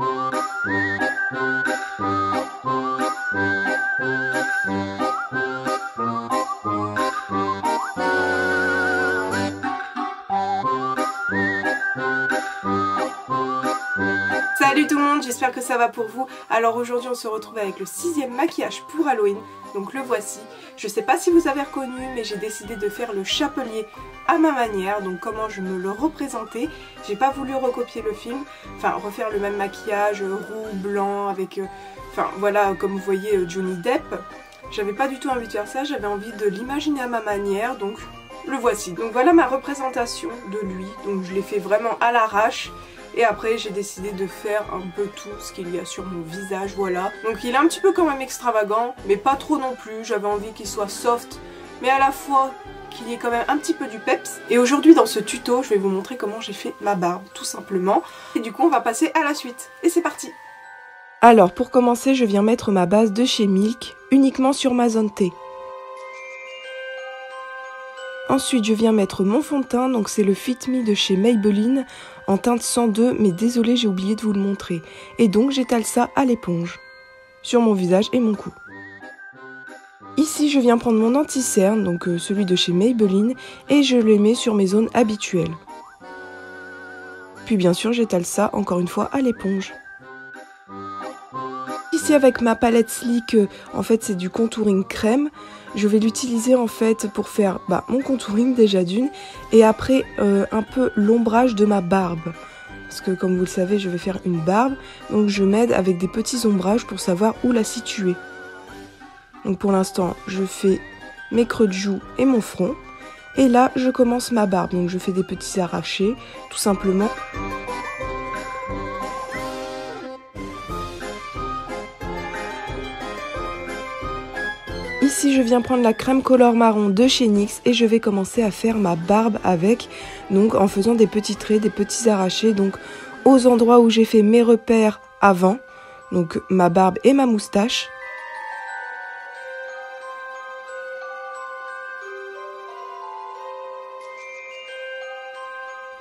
Salut tout le monde, j'espère que ça va pour vous. Alors aujourd'hui on se retrouve avec le 6e maquillage pour Halloween, donc le voici. Je sais pas si vous avez reconnu, mais j'ai décidé de faire le chapelier à ma manière, donc comment je me le représentais. J'ai pas voulu recopier le film, enfin refaire le même maquillage roux, blanc, avec, enfin voilà, comme vous voyez Johnny Depp. J'avais pas du tout envie de faire ça, j'avais envie de l'imaginer à ma manière, donc le voici. Donc voilà ma représentation de lui, donc je l'ai fait vraiment à l'arrache. Et après j'ai décidé de faire un peu tout ce qu'il y a sur mon visage, voilà. Donc il est un petit peu quand même extravagant, mais pas trop non plus. J'avais envie qu'il soit soft, mais à la fois qu'il y ait quand même un petit peu du peps. Et aujourd'hui dans ce tuto, je vais vous montrer comment j'ai fait ma barbe, tout simplement. Et du coup on va passer à la suite. Et c'est parti! Alors pour commencer, je viens mettre ma base de chez Milk, uniquement sur ma zone T. Ensuite, je viens mettre mon fond de teint, donc c'est le Fit Me de chez Maybelline, en teinte 102, mais désolé, j'ai oublié de vous le montrer. Et donc, j'étale ça à l'éponge, sur mon visage et mon cou. Ici, je viens prendre mon anti-cerne, donc celui de chez Maybelline, et je le mets sur mes zones habituelles. Puis bien sûr, j'étale ça, encore une fois, à l'éponge. Ici, avec ma palette Sleek, en fait, c'est du contouring crème. Je vais l'utiliser en fait pour faire mon contouring déjà d'une et après un peu l'ombrage de ma barbe. Parce que comme vous le savez, je vais faire une barbe, donc je m'aide avec des petits ombrages pour savoir où la situer. Donc pour l'instant, je fais mes creux de joue et mon front. Et là, je commence ma barbe, donc je fais des petits arrachés, tout simplement. Ici, je viens prendre la crème Color Marron de chez NYX et je vais commencer à faire ma barbe avec, donc en faisant des petits traits, des petits arrachés, donc aux endroits où j'ai fait mes repères avant, donc ma barbe et ma moustache.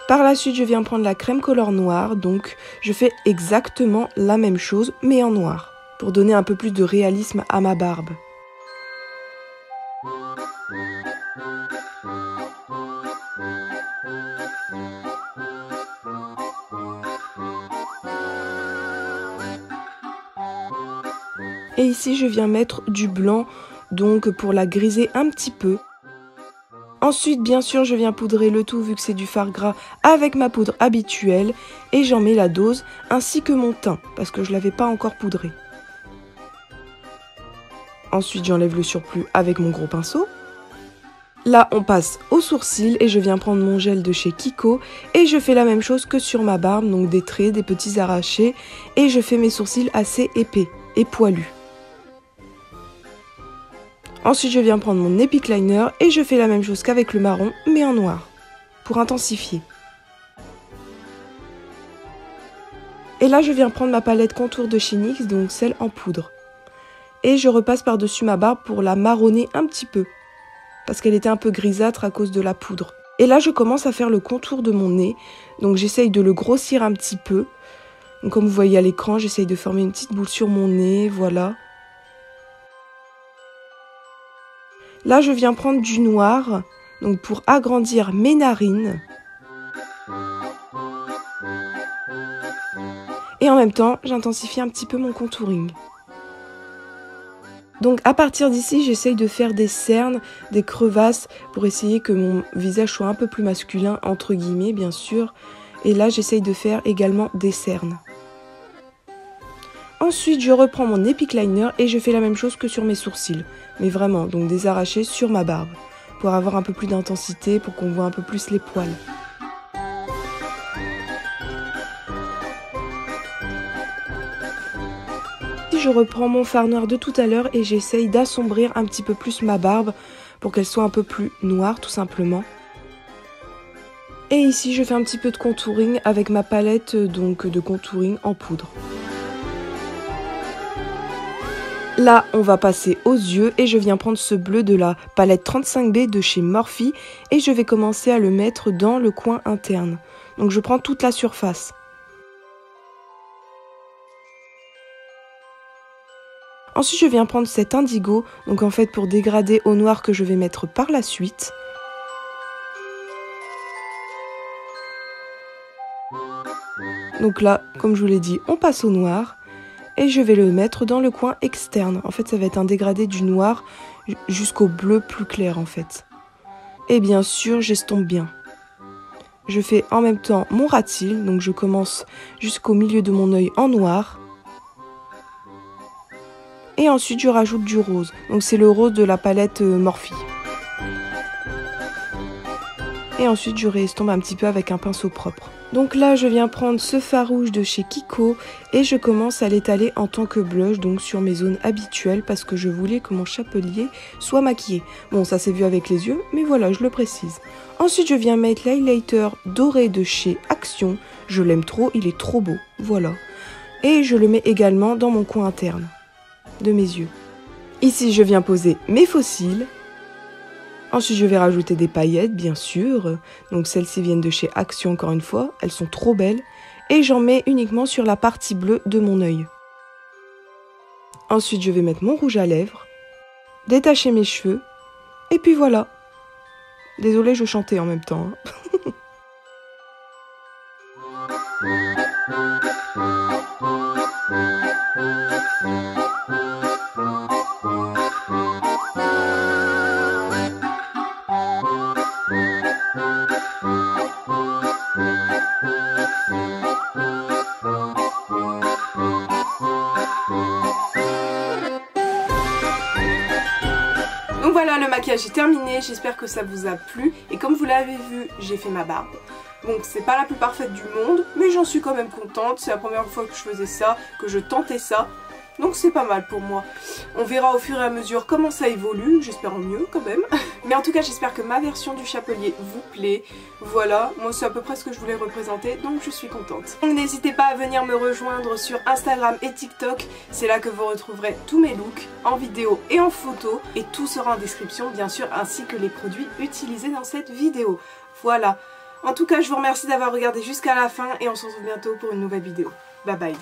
Par la suite, je viens prendre la crème Color Noir, donc je fais exactement la même chose, mais en noir, pour donner un peu plus de réalisme à ma barbe. Et ici, je viens mettre du blanc, donc pour la griser un petit peu. Ensuite, bien sûr, je viens poudrer le tout, vu que c'est du fard gras, avec ma poudre habituelle. Et j'en mets la dose, ainsi que mon teint, parce que je ne l'avais pas encore poudré. Ensuite, j'enlève le surplus avec mon gros pinceau. Là, on passe aux sourcils et je viens prendre mon gel de chez Kiko. Et je fais la même chose que sur ma barbe, donc des traits, des petits arrachés. Et je fais mes sourcils assez épais et poilus. Ensuite, je viens prendre mon Epic Liner et je fais la même chose qu'avec le marron, mais en noir, pour intensifier. Et là, je viens prendre ma palette contour de chez NYX, donc celle en poudre. Et je repasse par-dessus ma barbe pour la marronner un petit peu, parce qu'elle était un peu grisâtre à cause de la poudre. Et là, je commence à faire le contour de mon nez, donc j'essaye de le grossir un petit peu. Donc, comme vous voyez à l'écran, j'essaye de former une petite boule sur mon nez, voilà. Là, je viens prendre du noir, donc pour agrandir mes narines. Et en même temps, j'intensifie un petit peu mon contouring. Donc à partir d'ici, j'essaye de faire des cernes, des crevasses, pour essayer que mon visage soit un peu plus masculin, entre guillemets, bien sûr. Et là, j'essaye de faire également des cernes. Ensuite, je reprends mon Epic Liner et je fais la même chose que sur mes sourcils. Mais vraiment, donc des arrachés sur ma barbe. Pour avoir un peu plus d'intensité, pour qu'on voit un peu plus les poils. Je reprends mon fard noir de tout à l'heure et j'essaye d'assombrir un petit peu plus ma barbe pour qu'elle soit un peu plus noire, tout simplement. Et ici, je fais un petit peu de contouring avec ma palette donc de contouring en poudre. Là, on va passer aux yeux et je viens prendre ce bleu de la palette 35B de chez Morphe et je vais commencer à le mettre dans le coin interne. Donc je prends toute la surface. Ensuite je viens prendre cet indigo, donc en fait pour dégrader au noir que je vais mettre par la suite. Donc là, comme je vous l'ai dit, on passe au noir. Et je vais le mettre dans le coin externe. En fait, ça va être un dégradé du noir jusqu'au bleu plus clair en fait. Et bien sûr, j'estompe bien. Je fais en même temps mon ras-de-cils, donc je commence jusqu'au milieu de mon œil en noir. Et ensuite, je rajoute du rose. Donc c'est le rose de la palette Morphe. Et ensuite, je réestompe un petit peu avec un pinceau propre. Donc là, je viens prendre ce fard rouge de chez Kiko et je commence à l'étaler en tant que blush, donc sur mes zones habituelles parce que je voulais que mon chapelier soit maquillé. Bon, ça s'est vu avec les yeux, mais voilà, je le précise. Ensuite, je viens mettre l'highlighter doré de chez Action. Je l'aime trop, il est trop beau, voilà. Et je le mets également dans mon coin interne de mes yeux. Ici, je viens poser mes faux cils. Ensuite, je vais rajouter des paillettes, bien sûr. Donc, celles-ci viennent de chez Action, encore une fois. Elles sont trop belles. Et j'en mets uniquement sur la partie bleue de mon œil. Ensuite, je vais mettre mon rouge à lèvres. Détacher mes cheveux. Et puis voilà. Désolée, je chantais en même temps. Donc voilà, le maquillage est terminé, j'espère que ça vous a plu. Et comme vous l'avez vu, j'ai fait ma barbe. Donc c'est pas la plus parfaite du monde, mais j'en suis quand même contente. C'est la première fois que je faisais ça, que je tentais ça. Donc c'est pas mal pour moi. On verra au fur et à mesure comment ça évolue, j'espère en mieux quand même. Mais en tout cas j'espère que ma version du chapelier vous plaît. Voilà, moi c'est à peu près ce que je voulais représenter, donc je suis contente. Donc n'hésitez pas à venir me rejoindre sur Instagram et TikTok. C'est là que vous retrouverez tous mes looks, en vidéo et en photo. Et tout sera en description bien sûr, ainsi que les produits utilisés dans cette vidéo. Voilà. En tout cas je vous remercie d'avoir regardé jusqu'à la fin et on se retrouve bientôt pour une nouvelle vidéo. Bye bye.